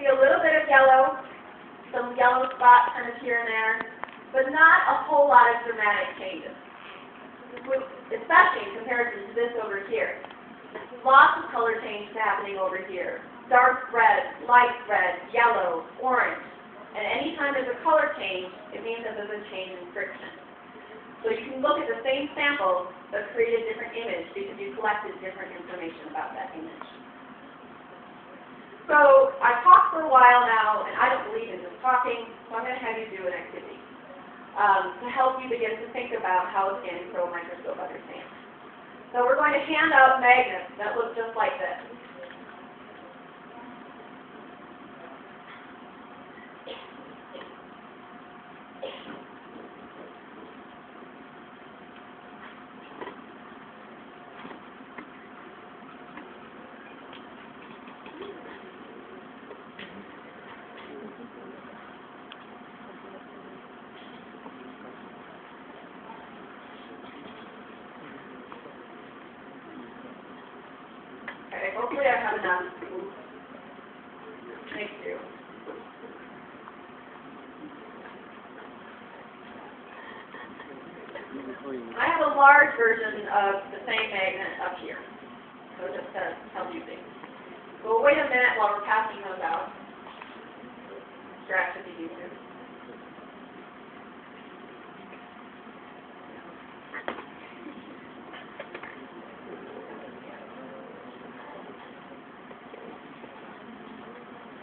see a little bit of yellow, some yellow spots kind of here and there, but not a whole lot of dramatic changes, especially in comparison to this over here. Lots of color change happening over here. Dark red, light red, yellow, orange. And anytime there's a color change, it means that there's a change in friction. So you can look at the same sample, but create a different image because you collected different information about that image. So I've talked for a while now, and I don't believe in just talking, so I'm going to have you do an activity to help you begin to think about how a scanning probe microscope understands. So we're going to hand out magnets that look just like this. Okay, hopefully I have enough. Thank you. I have a large version of the same magnet up here, so just to help you think. So we'll wait a minute while we're passing those out. Scratch if you need to.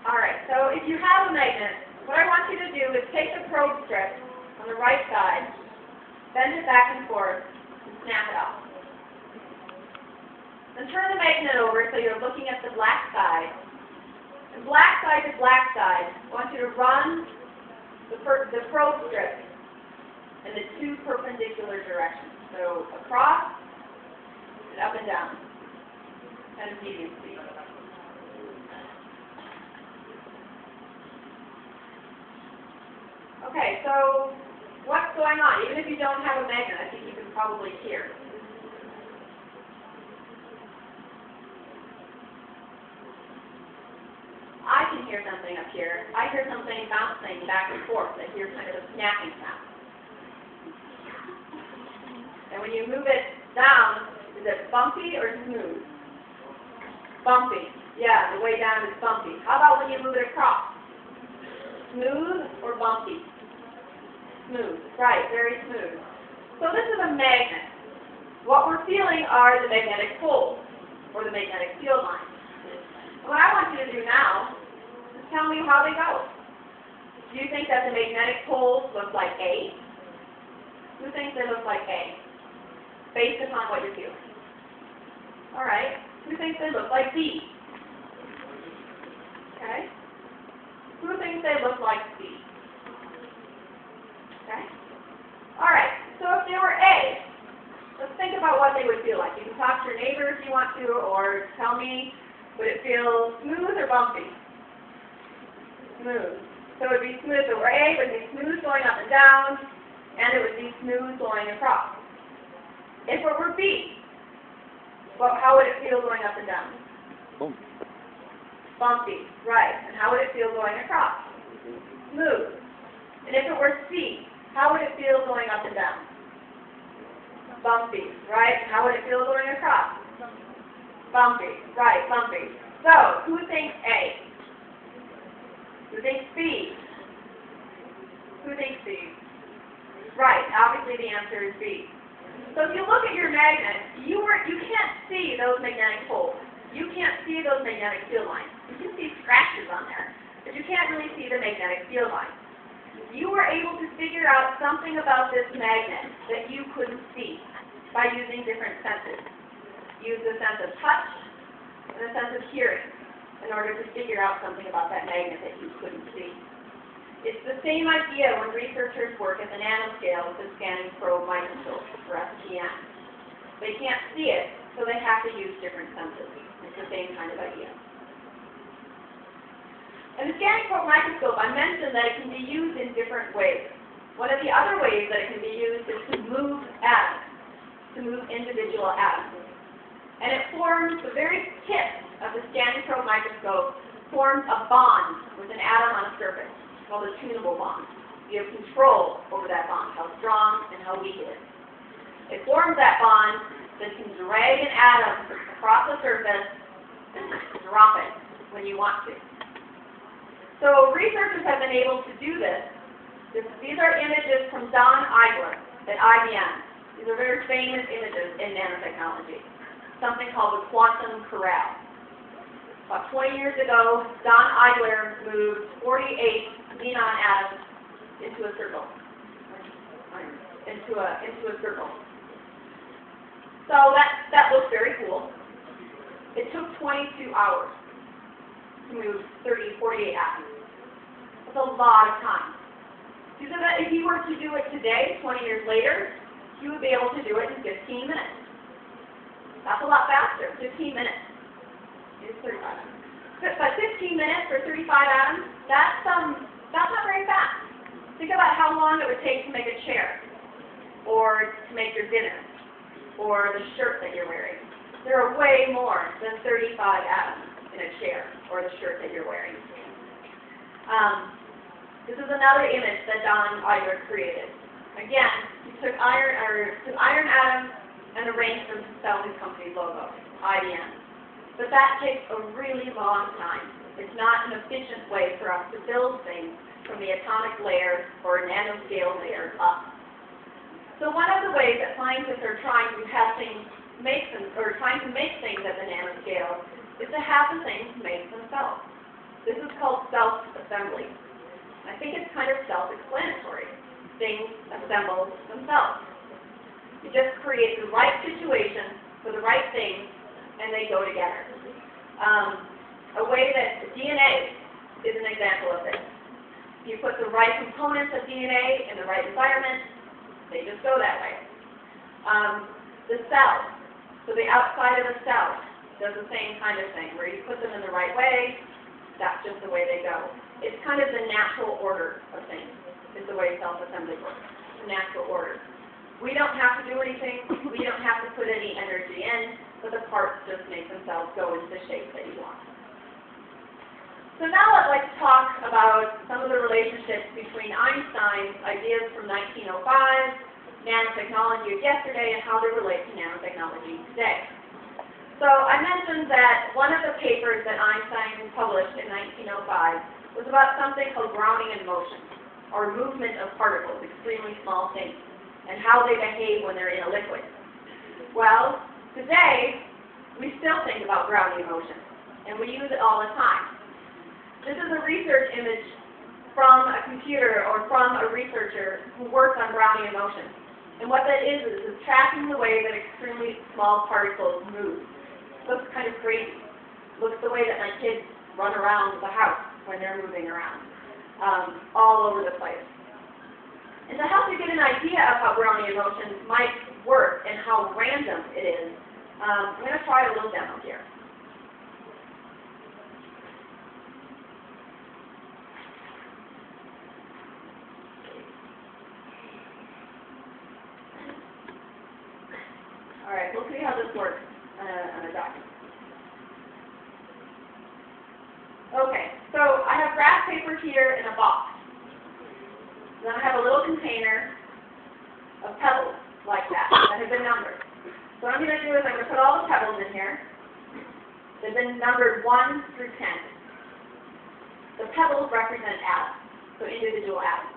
Alright, so if you have a magnet, what I want you to do is take the probe strip on the right side, bend it back and forth, and snap it off. Then turn the magnet over so you're looking at the black side. And black side to black side, I want you to run the probe strip in the two perpendicular directions. So across and up and down at a medium speed. Okay, so what's going on? Even if you don't have a magnet, I think you can probably hear. I can hear something up here. I hear something bouncing back and forth. I hear kind of a snapping sound. And when you move it down, is it bumpy or smooth? Bumpy. Yeah, the way down is bumpy. How about when you move it across? Smooth or bumpy? Smooth. Right, very smooth. So this is a magnet. What we're feeling are the magnetic poles, or the magnetic field lines. What I want you to do now is tell me how they go. Do you think that the magnetic poles look like A? Who thinks they look like A? Based upon what you're feeling. Alright. Who thinks they look like B? Okay. Who thinks they look like C? Okay? Alright, so if they were A, let's think about what they would feel like. You can talk to your neighbor if you want to, or tell me, would it feel smooth or bumpy? Smooth. So it would be smooth. If it were A, it would be smooth going up and down, and it would be smooth going across. If it were B, well, how would it feel going up and down? Boom. Bumpy, right. And how would it feel going across? Smooth. And if it were C, how would it feel going up and down? Bumpy, right? And how would it feel going across? Bumpy, right, bumpy. So, who thinks A? Who thinks B? Who thinks C? Right, obviously the answer is B. So if you look at your magnet, you can't see those magnetic poles. You can't see those magnetic field lines. You can see scratches on there, but you can't really see the magnetic field lines. You were able to figure out something about this magnet that you couldn't see by using different senses. Use the sense of touch and the sense of hearing in order to figure out something about that magnet that you couldn't see. It's the same idea when researchers work at the nanoscale with the scanning probe microscope, or SPM. They can't see it, so they have to use different senses. It's the same kind of idea. In the scanning probe microscope, I mentioned that it can be used in different ways. One of the other ways that it can be used is to move atoms, to move individual atoms. And it forms, the very tip of the scanning probe microscope forms a bond called a tunable bond. You have control over that bond, how strong and how weak it is. It forms that bond that can drag an atom across the surface and drop it when you want to. So researchers have been able to do this. These are images from Don Eigler at IBM. These are very famous images in nanotechnology. Something called the quantum corral. About 20 years ago, Don Eigler moved 48 xenon atoms into a circle. Into a circle. So that looks very cool. It took 22 hours to move 48 atoms. That's a lot of time. So that if you were to do it today, 20 years later, you would be able to do it in 15 minutes. That's a lot faster, 15 minutes. It's 35 atoms. But 15 minutes for 35 atoms, that's not very fast. Think about how long it would take to make a chair, or to make your dinner, or the shirt that you're wearing. There are way more than 35 atoms in a chair, or the shirt that you're wearing. This is another image that Don Eigler created. Again, he took iron atoms and arranged them to spell his company's logo, IBM. But that takes a really long time. It's not an efficient way for us to build things from the atomic layer or nanoscale layer up. So one of the ways that scientists are trying to have things trying to make things at the nanoscale is to have the things make themselves. This is called self-assembly. I think it's kind of self-explanatory. Things assemble themselves. You just create the right situation for the right thing, and they go together. A way that DNA is an example of this. You put the right components of DNA in the right environment, they just go that way. The cell, so the outside of the cell does the same kind of thing, where you put them in the right way, that's just the way they go. It's kind of the natural order of things, is the way self-assembly works, the natural order. We don't have to do anything, we don't have to put any energy in, but the parts just make themselves go into the shape that you want. So now I'd like to talk about some of the relationships between Einstein's ideas from 1905, nanotechnology of yesterday, and how they relate to nanotechnology today. So I mentioned that one of the papers that Einstein published in 1905 was about something called Brownian motion, or movement of particles, extremely small things, and how they behave when they're in a liquid. Well, today, we still think about Brownian motion, and we use it all the time. This is a research image from a computer or from a researcher who works on Brownian motion. And what that is tracking the way that extremely small particles move. Looks kind of crazy. Looks the way that my kids run around the house when they're moving around, all over the place. And to help you get an idea of how Brownian motion might work and how random it is, I'm going to try a little demo here. All right, we'll see how this works on a document. Okay, so I have graph paper here in a box. Then I have a little container of pebbles like that have been numbered. So what I'm going to do is I'm going to put all the pebbles in here. They've been numbered 1 through 10. The pebbles represent atoms, so individual atoms.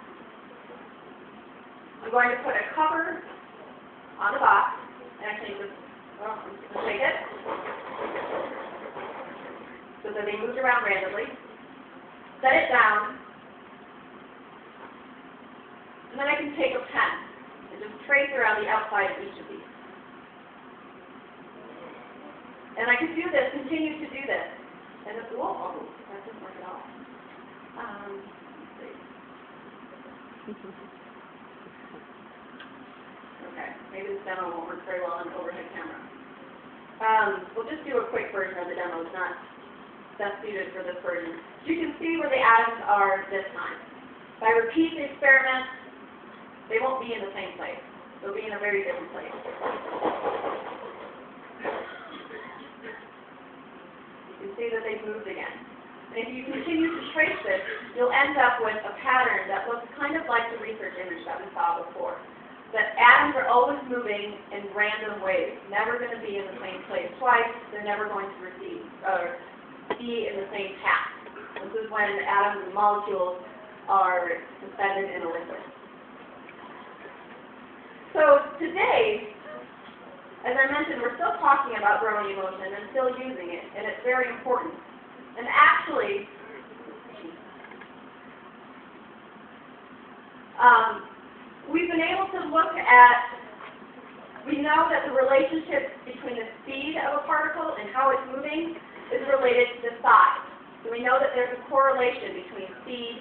I'm going to put a cover on the box, and I'm going to take it, so that they moved around randomly, set it down, and then I can take a pen and just trace around the outside of each of these. And I can do this, continue to do this. And it's, whoa, that doesn't work at all. Let's see. Okay, maybe this demo won't work very well on an overhead camera. We'll just do a quick version of the demo. It's not best suited for this version. You can see where the atoms are this time. If I repeat the experiment, they won't be in the same place. They'll be in a very different place. You can see that they've moved again. And if you continue to trace this, you'll end up with a pattern that looks kind of like the research image that we saw before. That atoms are always moving in random ways, never going to be in the same place twice, they're never going to be in the same path. This is when atoms and molecules are suspended in a liquid. So today, as I mentioned, we're still talking about Brownian motion and still using it, and it's very important. And actually, we've been able to look at, we know that the relationship between the speed of a particle and how it's moving is related to the size. So we know that there's a correlation between speed